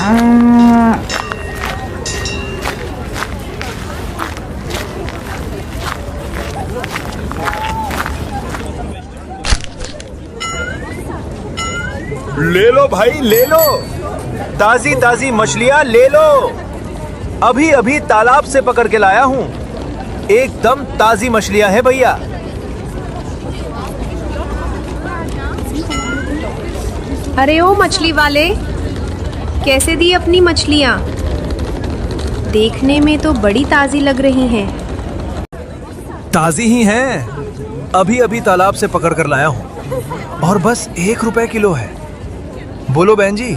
ले लो भाई, ले लो, ताजी ताजी मछलियां ले लो। अभी अभी तालाब से पकड़ के लाया हूँ, एकदम ताजी मछलियां हैं भैया। अरे ओ मछली वाले, कैसे दी अपनी मछलियाँ? देखने में तो बड़ी ताजी लग रही हैं। ताजी ही हैं, अभी अभी तालाब से पकड़ कर लाया हूँ और बस 1 रुपए किलो है। बोलो बहन जी,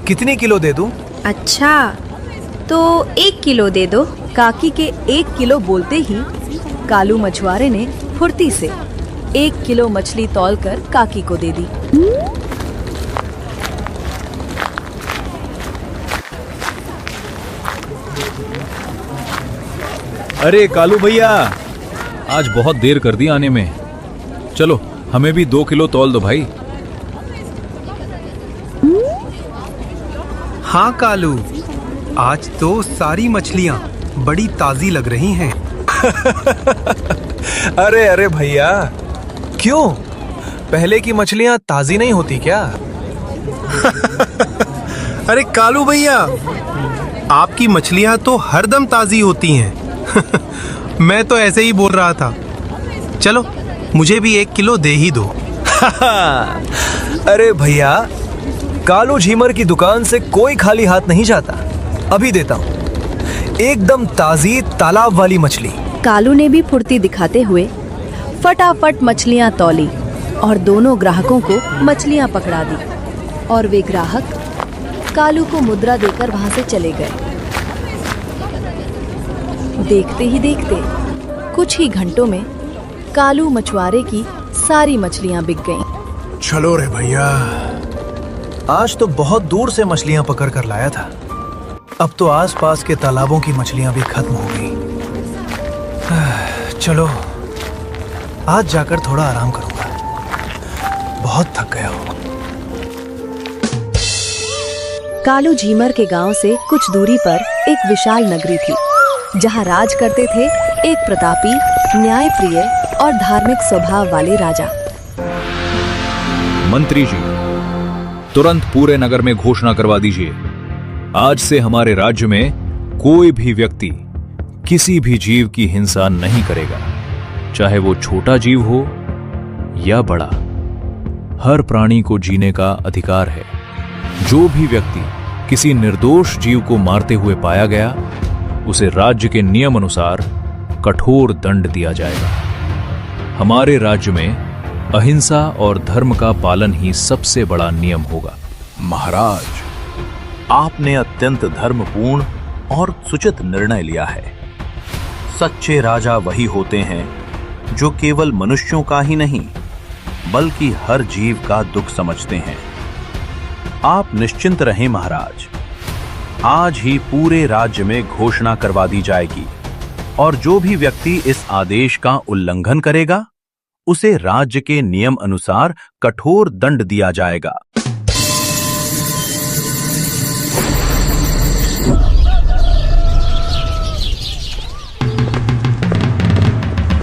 कितनी किलो दे दूं? अच्छा, तो 1 किलो दे दो। काकी के 1 किलो बोलते ही कालू मछुआरे ने फुर्ती से 1 किलो मछली तौलकर काकी को दे दी। अरे कालू भैया, आज बहुत देर कर दी आने में। चलो हमें भी 2 किलो तौल दो भाई। हाँ कालू, आज तो सारी मछलियाँ बड़ी ताजी लग रही हैं। अरे अरे भैया, क्यों? पहले की मछलियां ताजी नहीं होती क्या? अरे कालू भैया, आपकी मछलियाँ तो हरदम ताजी होती हैं। मैं तो ऐसे ही बोल रहा था। चलो मुझे भी 1 किलो दे ही दो। अरे भैया, कालू झीमर की दुकान से कोई खाली हाथ नहीं जाता। अभी देता हूँ, एकदम ताजी तालाब वाली मछली। कालू ने भी फुर्ती दिखाते हुए फटाफट मछलियाँ तौली और दोनों ग्राहकों को मछलियाँ पकड़ा दी और वे ग्राहक कालू को मुद्रा देकर वहां से चले गए। देखते ही देखते कुछ ही घंटों में कालू मछुआरे की सारी मछलियाँ बिक गईं। चलो रे भैया, आज तो बहुत दूर से मछलियाँ पकड़ कर लाया था। अब तो आसपास के तालाबों की मछलियाँ भी खत्म हो गई। चलो आज जाकर थोड़ा आराम करूंगा, बहुत थक गया हूँ। कालू झीमर के गांव से कुछ दूरी पर एक विशाल नगरी थी, जहां राज करते थे एक प्रतापी, न्यायप्रिय और धार्मिक स्वभाव वाले राजा। मंत्री जी, तुरंत पूरे नगर में घोषणा करवा दीजिए, आज से हमारे राज्य में कोई भी व्यक्ति किसी भी जीव की हिंसा नहीं करेगा, चाहे वो छोटा जीव हो या बड़ा। हर प्राणी को जीने का अधिकार है। जो भी व्यक्ति किसी निर्दोष जीव को मारते हुए पाया गया, उसे राज्य के नियम अनुसार कठोर दंड दिया जाएगा। हमारे राज्य में अहिंसा और धर्म का पालन ही सबसे बड़ा नियम होगा। महाराज, आपने अत्यंत धर्मपूर्ण और सुचित निर्णय लिया है। सच्चे राजा वही होते हैं जो केवल मनुष्यों का ही नहीं, बल्कि हर जीव का दुख समझते हैं। आप निश्चिंत रहें महाराज, आज ही पूरे राज्य में घोषणा करवा दी जाएगी और जो भी व्यक्ति इस आदेश का उल्लंघन करेगा, उसे राज्य के नियम अनुसार कठोर दंड दिया जाएगा।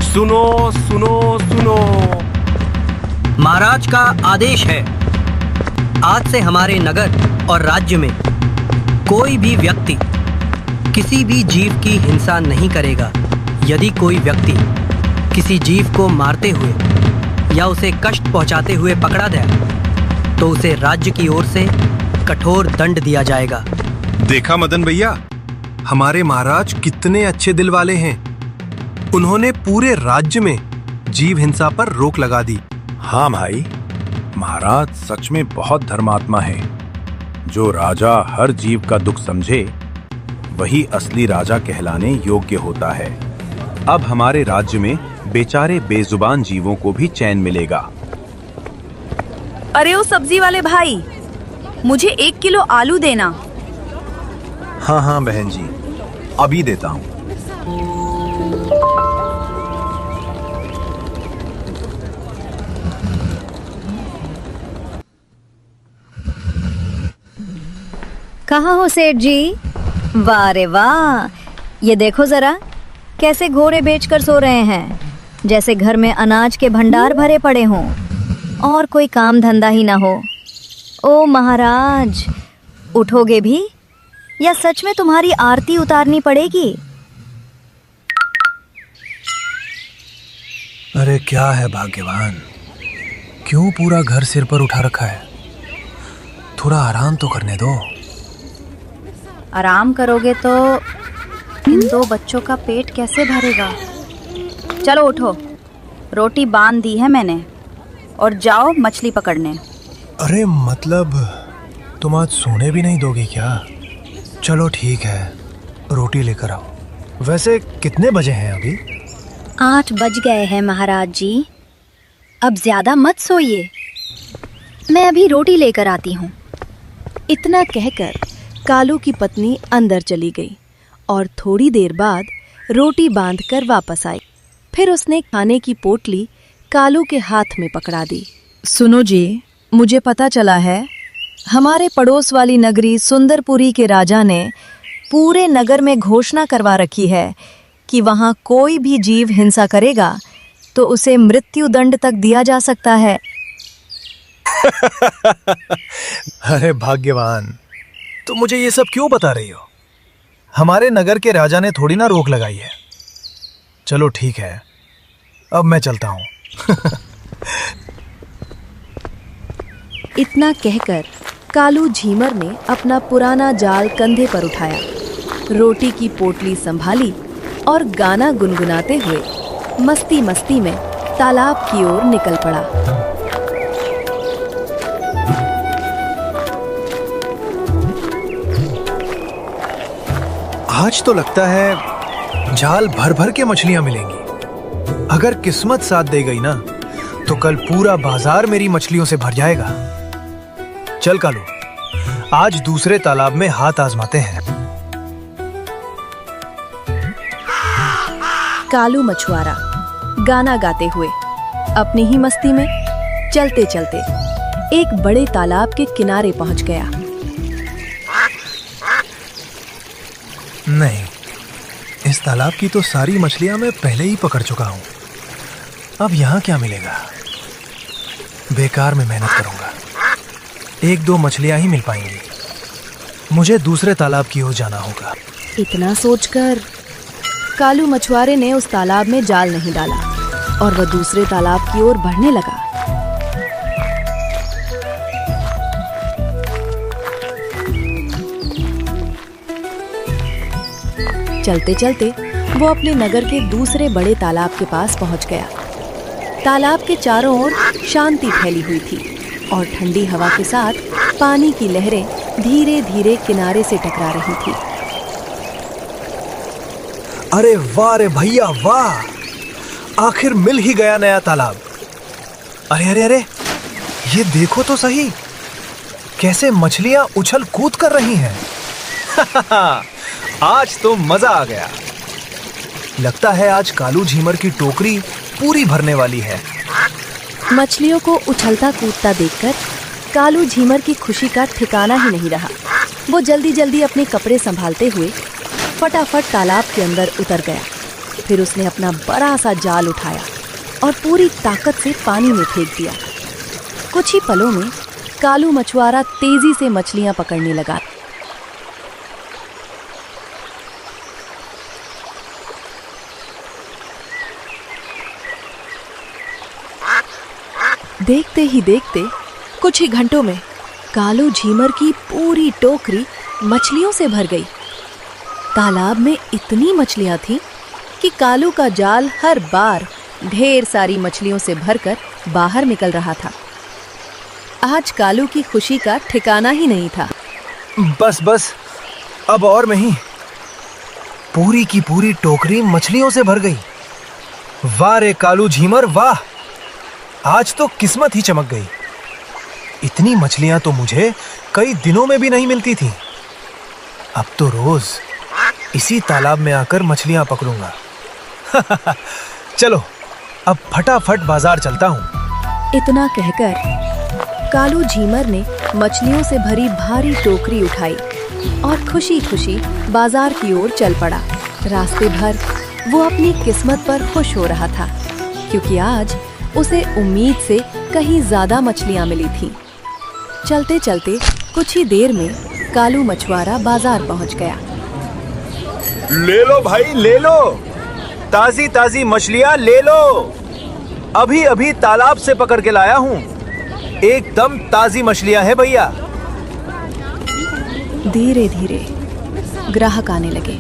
सुनो सुनो सुनो, महाराज का आदेश है, आज से हमारे नगर और राज्य में कोई भी व्यक्ति किसी भी जीव की हिंसा नहीं करेगा। यदि कोई व्यक्ति किसी जीव को मारते हुए या उसे कष्ट पहुंचाते हुए पकड़ा गया, तो उसे राज्य की ओर से कठोर दंड दिया जाएगा। देखा मदन भैया, हमारे महाराज कितने अच्छे दिल वाले हैं। उन्होंने पूरे राज्य में जीव हिंसा पर रोक लगा दी। हाँ भाई, महाराज सच में बहुत धर्मात्मा है। जो राजा हर जीव का दुख समझे, वही असली राजा कहलाने योग्य होता है। अब हमारे राज्य में बेचारे बेजुबान जीवों को भी चैन मिलेगा। अरे ओ सब्जी वाले भाई, मुझे 1 किलो आलू देना। हाँ हाँ बहन जी, अभी देता हूँ। कहाँ हो सेठ जी? वाह रे वाह, ये देखो जरा कैसे घोड़े बेचकर सो रहे हैं, जैसे घर में अनाज के भंडार भरे पड़े हों और कोई काम धंधा ही ना हो। ओ महाराज, उठोगे भी या सच में तुम्हारी आरती उतारनी पड़ेगी? अरे क्या है भाग्यवान, क्यों पूरा घर सिर पर उठा रखा है? थोड़ा आराम तो करने दो। आराम करोगे तो इन 2 बच्चों का पेट कैसे भरेगा? चलो उठो, रोटी बांध दी है मैंने, और जाओ मछली पकड़ने। अरे मतलब तुम आज सोने भी नहीं दोगे क्या? चलो ठीक है, रोटी लेकर आओ। वैसे कितने बजे हैं अभी? 8 बज गए हैं महाराज जी, अब ज्यादा मत सोइए, मैं अभी रोटी लेकर आती हूँ। इतना कहकर कालू की पत्नी अंदर चली गई और थोड़ी देर बाद रोटी बांधकर वापस आई। फिर उसने खाने की पोटली कालू के हाथ में पकड़ा दी। सुनो जी, मुझे पता चला है हमारे पड़ोस वाली नगरी सुंदरपुरी के राजा ने पूरे नगर में घोषणा करवा रखी है कि वहाँ कोई भी जीव हिंसा करेगा तो उसे मृत्यु दंड तक दिया जा सकता है। अरे भाग्यवान, तो मुझे ये सब क्यों बता रही हो? हमारे नगर के राजा ने थोड़ी ना रोक लगाई है। चलो ठीक है, अब मैं चलता हूँ। इतना कहकर कालू झीमर ने अपना पुराना जाल कंधे पर उठाया, रोटी की पोटली संभाली और गाना गुनगुनाते हुए मस्ती मस्ती में तालाब की ओर निकल पड़ा। आज तो लगता है जाल भर भर के मछलियां मिलेंगी। अगर किस्मत साथ दे गई ना तो कल पूरा बाजार मेरी मछलियों से भर जाएगा। चल कालू, आज दूसरे तालाब में हाथ आजमाते हैं। कालू मछुआरा गाना गाते हुए अपनी ही मस्ती में चलते चलते एक बड़े तालाब के किनारे पहुंच गया। नहीं, इस तालाब की तो सारी मछलियां मैं पहले ही पकड़ चुका हूं। अब यहाँ क्या मिलेगा? बेकार में मेहनत करूंगा, 1-2 मछलियां ही मिल पाएंगी। मुझे दूसरे तालाब की ओर जाना होगा। इतना सोचकर कालू मछुआरे ने उस तालाब में जाल नहीं डाला और वह दूसरे तालाब की ओर बढ़ने लगा। चलते चलते वो अपने नगर के दूसरे बड़े तालाब के पास पहुंच गया। तालाब के चारों ओर शांति फैली हुई थी और ठंडी हवा के साथ पानी की लहरें धीरे धीरे किनारे से टकरा रही थी। अरे वाह रे भैया वाह, आखिर मिल ही गया नया तालाब। अरे अरे अरे, ये देखो तो सही, कैसे मछलियां उछल कूद कर रही हैं। आज तो मजा आ गया। लगता है आज कालू झीमर की टोकरी पूरी भरने वाली है। मछलियों को उछलता कूदता देखकर कालू झीमर की खुशी का ठिकाना ही नहीं रहा। वो जल्दी जल्दी अपने कपड़े संभालते हुए फटाफट तालाब के अंदर उतर गया। फिर उसने अपना बड़ा सा जाल उठाया और पूरी ताकत से पानी में फेंक दिया। कुछ ही पलों में कालू मछुआरा तेजी से मछलियां पकड़ने लगा। देखते ही देखते कुछ ही घंटों में कालू झीमर की पूरी टोकरी मछलियों से भर गई। तालाब में इतनी मछलियां थीं कि कालू का जाल हर बार ढेर सारी मछलियों से भरकर बाहर निकल रहा था। आज कालू की खुशी का ठिकाना ही नहीं था। बस बस, अब और नहीं। पूरी की पूरी टोकरी मछलियों से भर गई। वाह रे कालू झीमर वाह, आज तो किस्मत ही चमक गई। इतनी मछलियां तो मुझे कई दिनों में भी नहीं मिलती थी। अब तो रोज इसी तालाब में आकर मछलियां पकड़ूंगा। चलो अब फटाफट बाजार चलता हूँ। इतना कहकर कालू झीमर ने मछलियों से भरी भारी टोकरी उठाई और खुशी खुशी बाजार की ओर चल पड़ा। रास्ते भर वो अपनी किस्मत पर खुश हो रहा था, क्योंकि आज उसे उम्मीद से कहीं ज्यादा मछलियां मिली थीं। चलते चलते कुछ ही देर में कालू मछुआरा बाजार पहुंच गया। ले लो भाई ले लो, ताजी ताजी मछलियां ले लो। अभी अभी तालाब से पकड़ के लाया हूँ, एकदम ताजी मछलियां हैं भैया। धीरे धीरे ग्राहक आने लगे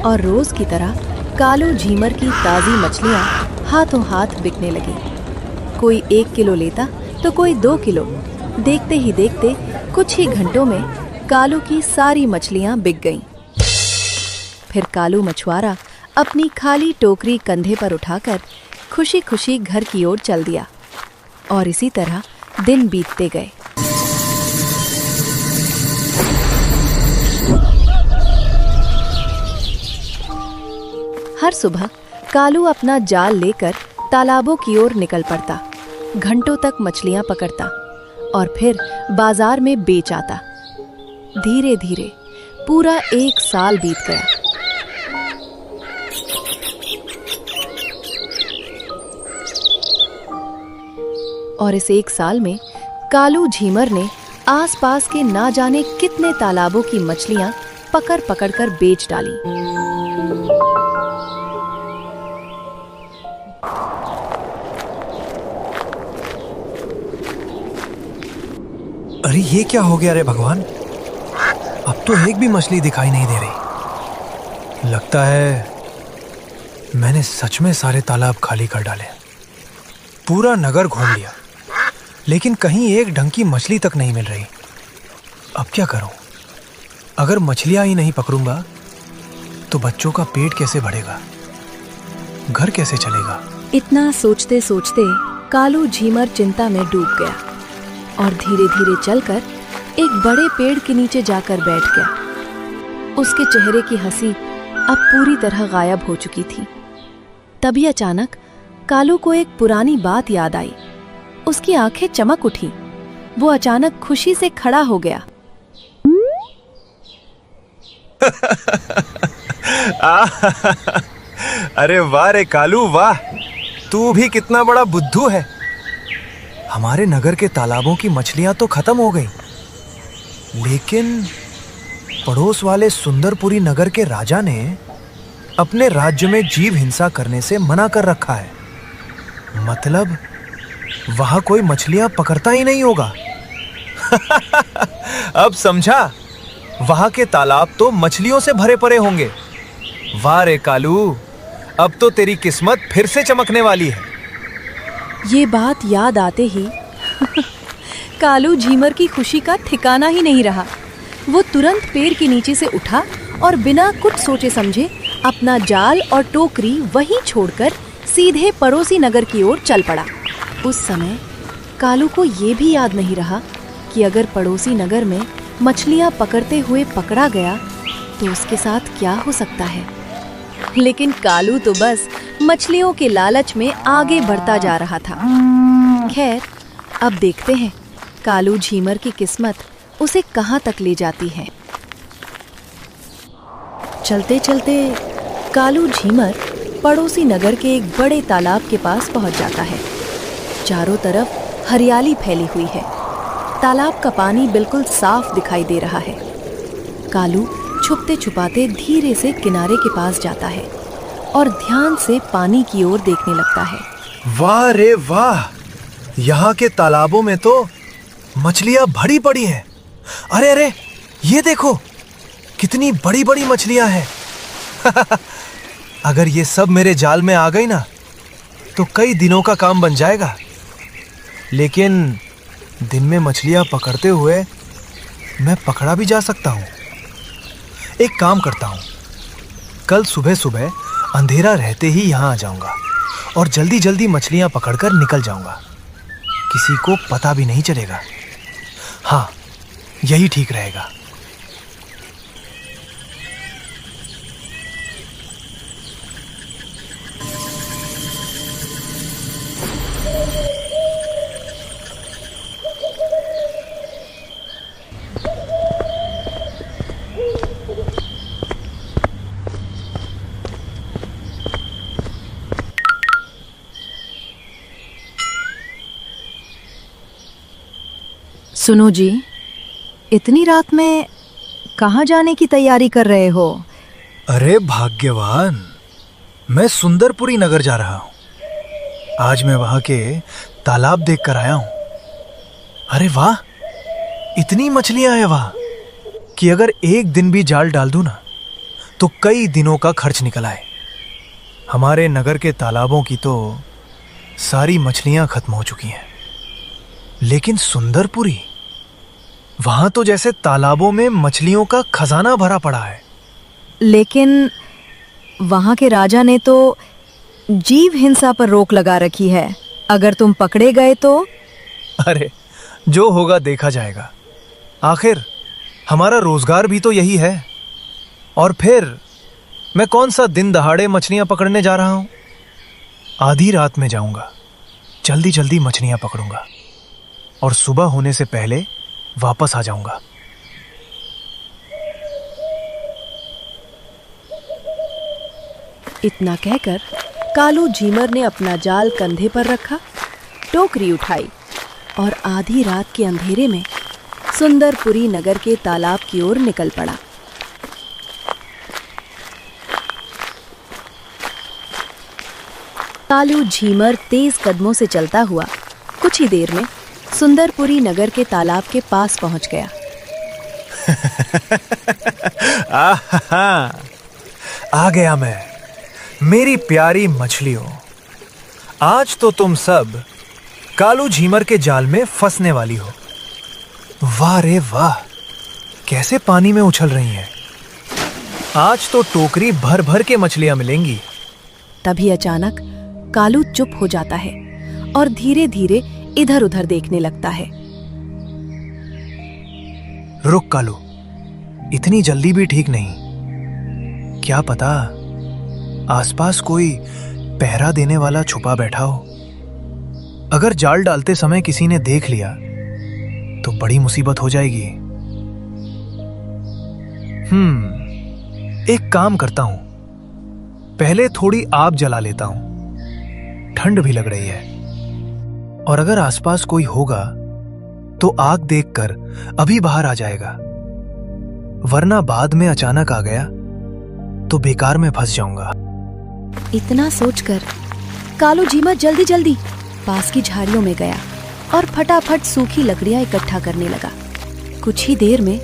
और रोज की तरह कालू झीमर की ताजी मछलियां हाथों हाथ बिकने लगी। कोई 1 किलो लेता तो कोई 2 किलो। देखते ही देखते कुछ ही घंटों में कालू की सारी मछलियां बिक गईं। फिर कालू मछुआरा अपनी खाली टोकरी कंधे पर उठाकर खुशी खुशी घर की ओर चल दिया। और इसी तरह दिन बीतते गए। हर सुबह कालू अपना जाल लेकर तालाबों की ओर निकल पड़ता, घंटों तक मछलियां पकड़ता और फिर बाजार में बेच आता। धीरे धीरे पूरा 1 साल बीत गया। और इस 1 साल में कालू झीमर ने आसपास के ना जाने कितने तालाबों की मछलियां पकड़ पकड़ कर बेच डाली। अरे ये क्या हो गया रे भगवान, अब तो एक भी मछली दिखाई नहीं दे रही। लगता है मैंने सच में सारे तालाब खाली कर डाले। पूरा नगर घूम लिया, लेकिन कहीं एक ढंग की मछली तक नहीं मिल रही। अब क्या करूं? अगर मछलियां ही नहीं पकड़ूंगा तो बच्चों का पेट कैसे बढ़ेगा, घर कैसे चलेगा? इतना सोचते सोचते कालू झीमर चिंता में डूब गया और धीरे धीरे चलकर एक बड़े पेड़ के नीचे जाकर बैठ गया। उसके चेहरे की हंसी अब पूरी तरह गायब हो चुकी थी। तभी अचानक कालू को एक पुरानी बात याद आई। उसकी आंखें चमक उठी। वो अचानक खुशी से खड़ा हो गया। अरे वाह रे कालू वाह, तू भी कितना बड़ा बुद्धू है। हमारे नगर के तालाबों की मछलियां तो खत्म हो गई, लेकिन पड़ोस वाले सुंदरपुरी नगर के राजा ने अपने राज्य में जीव हिंसा करने से मना कर रखा है। मतलब वहां कोई मछलियां पकड़ता ही नहीं होगा। अब समझा, वहां के तालाब तो मछलियों से भरे पड़े होंगे। वाह रे कालू, अब तो तेरी किस्मत फिर से चमकने वाली है। ये बात याद आते ही कालू झीमर की खुशी का ठिकाना ही नहीं रहा। वो तुरंत पेड़ के नीचे से उठा और बिना कुछ सोचे समझे अपना जाल और टोकरी वहीं छोड़कर सीधे पड़ोसी नगर की ओर चल पड़ा। उस समय कालू को ये भी याद नहीं रहा कि अगर पड़ोसी नगर में मछलियां पकड़ते हुए पकड़ा गया तो उसके साथ क्या हो सकता है। लेकिन कालू तो बस मछलियों के लालच में आगे बढ़ता जा रहा था। खैर, अब देखते हैं कालू झीमर की किस्मत उसे कहां तक ले जाती है। चलते चलते कालू झीमर पड़ोसी नगर के एक बड़े तालाब के पास पहुंच जाता है। चारों तरफ हरियाली फैली हुई है। तालाब का पानी बिल्कुल साफ दिखाई दे रहा है। कालू छुपते छुपाते धीरे से किनारे के पास जाता है और ध्यान से पानी की ओर देखने लगता है। वाह रे वाह, यहाँ के तालाबों में तो मछलियां भरी पड़ी हैं। अरे अरे, ये देखो कितनी बड़ी बड़ी मछलियां हैं। अगर ये सब मेरे जाल में आ गई ना तो कई दिनों का काम बन जाएगा। लेकिन दिन में मछलियां पकड़ते हुए मैं पकड़ा भी जा सकता हूँ। एक काम करता हूँ, कल सुबह सुबह अंधेरा रहते ही यहाँ आ जाऊंगा और जल्दी जल्दी मछलियां पकड़कर निकल जाऊंगा। किसी को पता भी नहीं चलेगा। हाँ, यही ठीक रहेगा। सुनो जी, इतनी रात में कहाँ जाने की तैयारी कर रहे हो? अरे भाग्यवान, मैं सुंदरपुरी नगर जा रहा हूँ। आज मैं वहां के तालाब देख कर आया हूँ। अरे वाह, इतनी मछलियां हैं वहां कि अगर एक दिन भी जाल डाल दूं ना तो कई दिनों का खर्च निकल आए। हमारे नगर के तालाबों की तो सारी मछलियां खत्म हो चुकी हैं, लेकिन सुंदरपुरी, वहां तो जैसे तालाबों में मछलियों का खजाना भरा पड़ा है। लेकिन वहां के राजा ने तो जीव हिंसा पर रोक लगा रखी है। अगर तुम पकड़े गए तो? अरे, जो होगा देखा जाएगा। आखिर हमारा रोजगार भी तो यही है। और फिर मैं कौन सा दिन दहाड़े मछलियां पकड़ने जा रहा हूं? आधी रात में जाऊंगा, जल्दी जल्दी मछलियां पकड़ूंगा और सुबह होने से पहले वापस आ जाऊंगा। इतना कहकर कालू झीमर ने अपना जाल कंधे पर रखा, टोकरी उठाई और आधी रात के अंधेरे में सुंदरपुरी नगर के तालाब की ओर निकल पड़ा। कालू झीमर तेज कदमों से चलता हुआ कुछ ही देर में सुंदरपुरी नगर के तालाब के पास पहुंच गया। आ गया मैं, मेरी प्यारी मछलियों। आज तो तुम सब कालू झीमर के जाल में फंसने वाली हो। वाह रे वाह, कैसे पानी में उछल रही हैं। आज तो टोकरी भर भर के मछलियां मिलेंगी। तभी अचानक कालू चुप हो जाता है और धीरे धीरे इधर उधर देखने लगता है। रुक कालू, इतनी जल्दी भी ठीक नहीं। क्या पता आसपास कोई पहरा देने वाला छुपा बैठा हो। अगर जाल डालते समय किसी ने देख लिया तो बड़ी मुसीबत हो जाएगी। एक काम करता हूं, पहले थोड़ी आग जला लेता हूं, ठंड भी लग रही है। और अगर आसपास कोई होगा तो आग देखकर अभी बाहर आ जाएगा, वरना बाद में अचानक आ गया तो बेकार में फंस जाऊंगा। इतना सोचकर कालू झीमर जल्दी जल्दी पास की झाड़ियों में गया और फटाफट सूखी लकड़ियां इकट्ठा करने लगा। कुछ ही देर में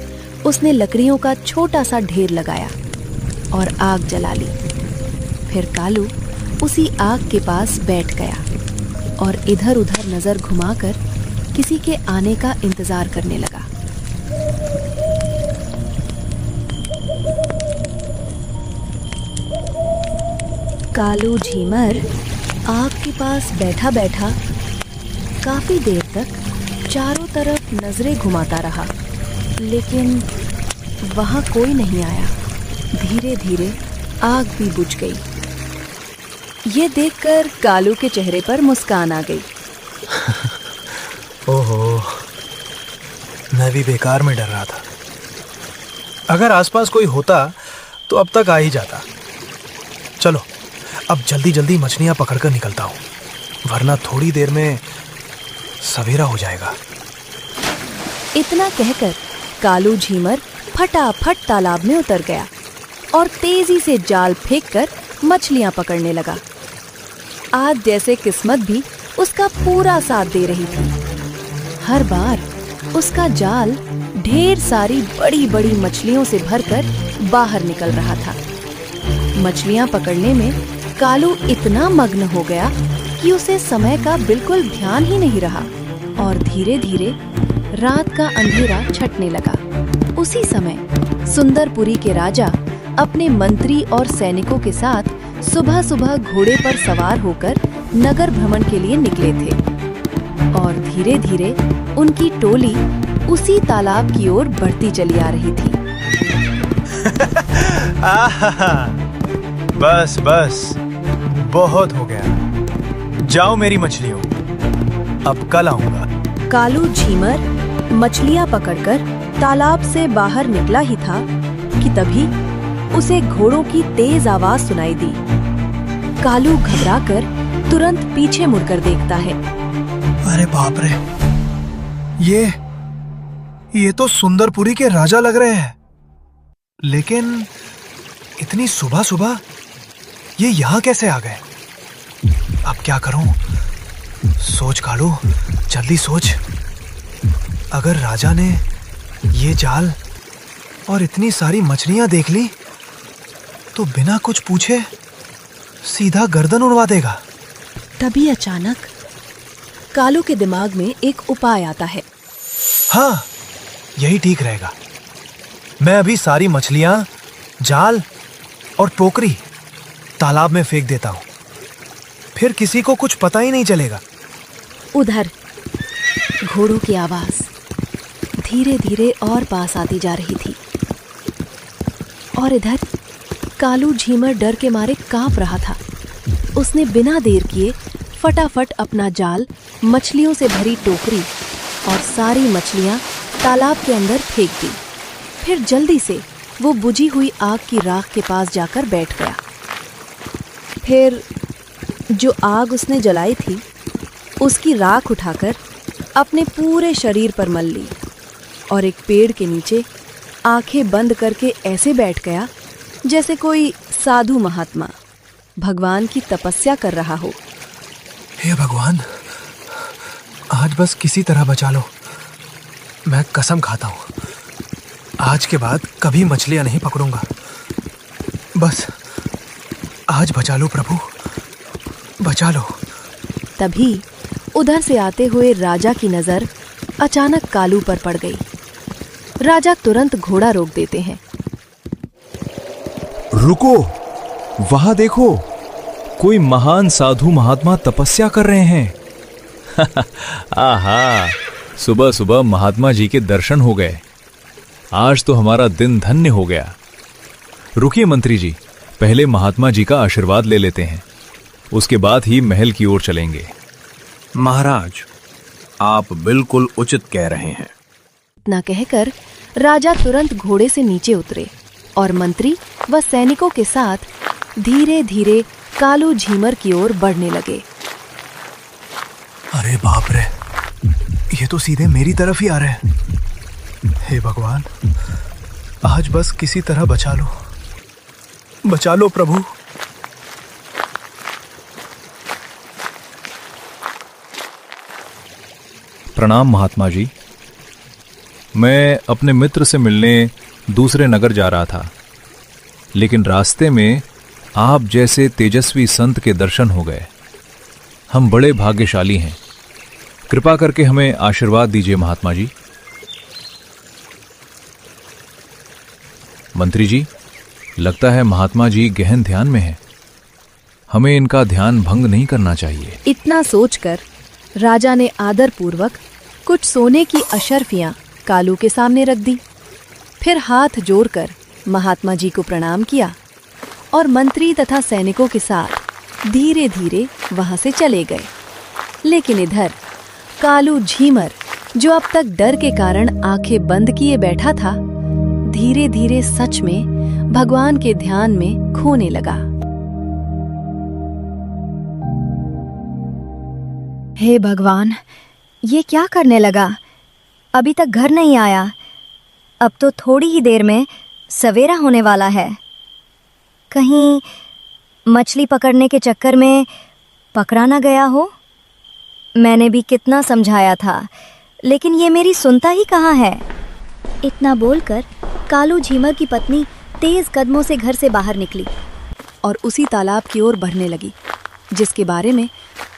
उसने लकड़ियों का छोटा सा ढेर लगाया और आग जला ली। फिर कालू उसी आग के पास बैठ गया और इधर उधर नजर घुमाकर किसी के आने का इंतजार करने लगा। कालू झीमर आग के पास बैठा बैठा काफी देर तक चारों तरफ नजरें घुमाता रहा, लेकिन वहां कोई नहीं आया। धीरे धीरे आग भी बुझ गई। ये देखकर कालू के चेहरे पर मुस्कान आ गई। ओहो, मैं भी बेकार में डर रहा था। अगर आसपास कोई होता तो अब तक आ ही जाता। चलो, अब जल्दी जल्दी मछलियां पकड़कर निकलता हूं, वरना थोड़ी देर में सवेरा हो जाएगा। इतना कहकर कालू झीमर फटाफट तालाब में उतर गया और तेजी से जाल फेंककर मछलियां पकड़ने लगा। आज जैसे किस्मत भी उसका पूरा साथ दे रही थी। हर बार उसका जाल ढेर सारी बड़ी बड़ी मछलियों से भरकर बाहर निकल रहा था। मछलियां पकड़ने में कालू इतना मग्न हो गया कि उसे समय का बिल्कुल ध्यान ही नहीं रहा और धीरे धीरे रात का अंधेरा छटने लगा। उसी समय सुंदरपुरी के राजा अपने मंत्री और सैनिकों के साथ सुबह सुबह घोड़े पर सवार होकर नगर भ्रमण के लिए निकले थे और धीरे धीरे उनकी टोली उसी तालाब की ओर बढ़ती चली आ रही थी। बस बस, बहुत हो गया। जाओ मेरी मछलियों, अब कल आऊंगा। कालू झीमर मछलियां पकड़कर तालाब से बाहर निकला ही था कि तभी उसे घोड़ों की तेज आवाज सुनाई दी। कालू घबराकर तुरंत पीछे मुड़कर देखता है। अरे बाप रे, ये तो सुंदरपुरी के राजा लग रहे हैं, लेकिन इतनी सुबह सुबह ये यहाँ कैसे आ गए? अब क्या करूं? सोच कालू, जल्दी सोच। अगर राजा ने ये जाल और इतनी सारी मछलियां देख ली तो बिना कुछ पूछे सीधा गर्दन उड़वा देगा। तभी अचानक कालू के दिमाग में एक उपाय आता है। हाँ, यही ठीक रहेगा। मैं अभी सारी मछलियां, जाल और टोकरी तालाब में फेंक देता हूं, फिर किसी को कुछ पता ही नहीं चलेगा। उधर घोड़ों की आवाज धीरे धीरे और पास आती जा रही थी और इधर कालू झीमर डर के मारे कांप रहा था। उसने बिना देर किए फटाफट अपना जाल, मछलियों से भरी टोकरी और सारी मछलियां तालाब के अंदर फेंक दी। फिर जल्दी से वो बुझी हुई आग की राख के पास जाकर बैठ गया। फिर जो आग उसने जलाई थी उसकी राख उठाकर अपने पूरे शरीर पर मल ली और एक पेड़ के नीचे आंखें बंद करके ऐसे बैठ गया जैसे कोई साधु महात्मा भगवान की तपस्या कर रहा हो। हे भगवान, आज बस किसी तरह बचा लो। मैं कसम खाता हूं, आज के बाद कभी मछलियां नहीं पकड़ूंगा। बस आज बचा लो प्रभु, बचा लो। तभी उधर से आते हुए राजा की नजर अचानक कालू पर पड़ गई। राजा तुरंत घोड़ा रोक देते हैं। रुको, वहां देखो, कोई महान साधु महात्मा तपस्या कर रहे हैं। आहा, सुबह सुबह महात्मा जी के दर्शन हो गए। आज तो हमारा दिन धन्य हो गया। रुकिए मंत्री जी, पहले महात्मा जी का आशीर्वाद ले लेते हैं, उसके बाद ही महल की ओर चलेंगे। महाराज, आप बिल्कुल उचित कह रहे हैं। इतना कहकर राजा तुरंत घोड़े से नीचे उतरे और मंत्री व सैनिकों के साथ धीरे धीरे कालू झीमर की ओर बढ़ने लगे। अरे बाप रे, ये तो सीधे मेरी तरफ ही आ रहे हैं। हे भगवान, आज बस किसी तरह बचा लो प्रभु। प्रणाम महात्मा जी। मैं अपने मित्र से मिलने दूसरे नगर जा रहा था, लेकिन रास्ते में आप जैसे तेजस्वी संत के दर्शन हो गए। हम बड़े भाग्यशाली हैं। कृपा करके हमें आशीर्वाद दीजिए महात्मा जी। मंत्री जी, लगता है महात्मा जी गहन ध्यान में हैं। हमें इनका ध्यान भंग नहीं करना चाहिए। इतना सोचकर राजा ने आदरपूर्वक कुछ सोने की अशर्फियां कालू के सामने रख दी। फिर हाथ जोड़कर महात्मा जी को प्रणाम किया और मंत्री तथा सैनिकों के साथ धीरे धीरे वहां से चले गए। लेकिन इधर कालू झीमर, जो अब तक डर के कारण आंखें बंद किए बैठा था, धीरे धीरे सच में भगवान के ध्यान में खोने लगा। हे भगवान, ये क्या करने लगा? अभी तक घर नहीं आया। अब तो थोड़ी ही देर में सवेरा होने वाला है। कहीं मछली पकड़ने के चक्कर में पकड़ा ना गया हो। मैंने भी कितना समझाया था, लेकिन ये मेरी सुनता ही कहाँ है। इतना बोलकर कालू झीमर की पत्नी तेज कदमों से घर से बाहर निकली और उसी तालाब की ओर बढ़ने लगी जिसके बारे में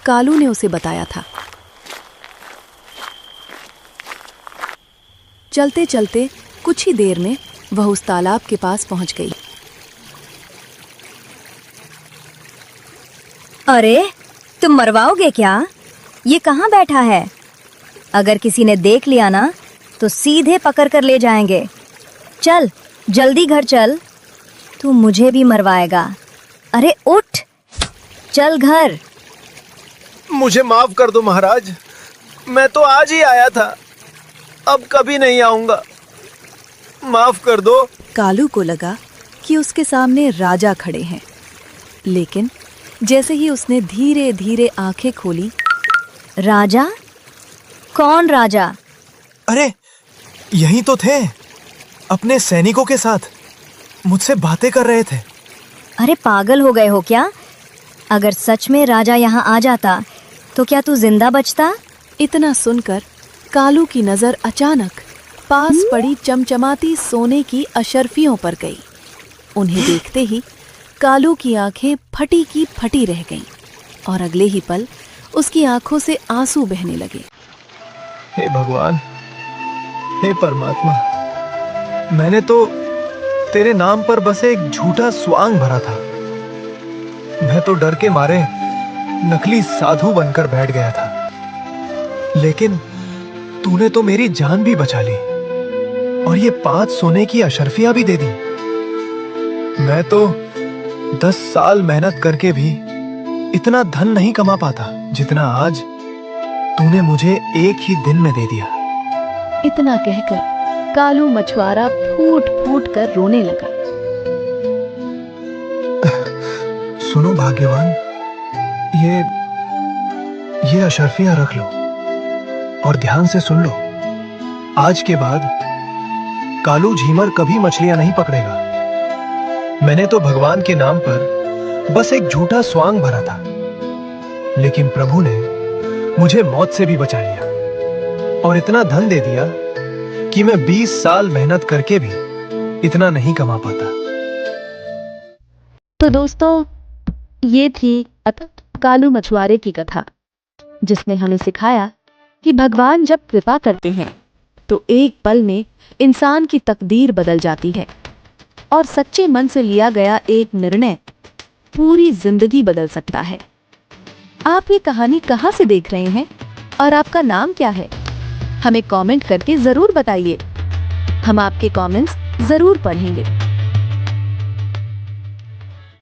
कालू ने उसे बताया था। चलते चलते कुछ ही देर में वह उस तालाब के पास पहुंच गई। अरे, तुम मरवाओगे क्या? ये कहाँ बैठा है? अगर किसी ने देख लिया ना तो सीधे पकड़ कर ले जाएंगे। चल, जल्दी घर चल। तू मुझे भी मरवाएगा। अरे उठ, चल घर। मुझे माफ कर दो महाराज, मैं तो आज ही आया था, अब कभी नहीं आऊंगा, माफ कर दो। कालू को लगा कि उसके सामने राजा खड़े हैं, लेकिन जैसे ही उसने धीरे धीरे आंखें खोली। राजा? कौन राजा? अरे, यही तो थे, अपने सैनिकों के साथ मुझसे बातें कर रहे थे। अरे पागल हो गए हो क्या? अगर सच में राजा यहाँ आ जाता तो क्या तू जिंदा बचता? इतना सुनकर कालू की नजर अचानक पास पड़ी चमचमाती सोने की अशर्फियों पर गई। उन्हें देखते ही कालू की आंखें फटी की फटी रह गईं और अगले ही पल उसकी आंखों से आंसू बहने लगे। हे भगवान, हे परमात्मा, मैंने तो तेरे नाम पर बस एक झूठा स्वांग भरा था। मैं तो डर के मारे नकली साधु बनकर बैठ गया था, लेकिन तूने तो मेरी जान भी बचा ली और ये 5 सोने की अशर्फियां भी दे दी। मैं तो 10 साल मेहनत करके भी इतना धन नहीं कमा पाता जितना आज तूने मुझे एक ही दिन में दे दिया। इतना कहकर कालू मछुआरा फूट फूट कर रोने लगा। सुनो भाग्यवान, ये अशर्फियां रख लो और ध्यान से सुन लो। आज के बाद कालू झीमर कभी मछलियां नहीं पकड़ेगा। मैंने तो भगवान के नाम पर बस एक झूठा स्वांग भरा था, लेकिन प्रभु ने मुझे मौत से भी बचा लिया और इतना धन दे दिया कि मैं 20 साल मेहनत करके भी इतना नहीं कमा पाता। तो दोस्तों, ये थी कालू मछुआरे की कथा, जिसने हमें सिखाया कि भगवान जब कृपा करते हैं तो एक पल में इंसान की तकदीर बदल जाती है और सच्चे मन से लिया गया एक निर्णय पूरी जिंदगी बदल सकता है। आप ये कहानी कहाँ से देख रहे हैं और आपका नाम क्या है? हमें कमेंट करके जरूर बताइए, हम आपके कमेंट्स जरूर पढ़ेंगे।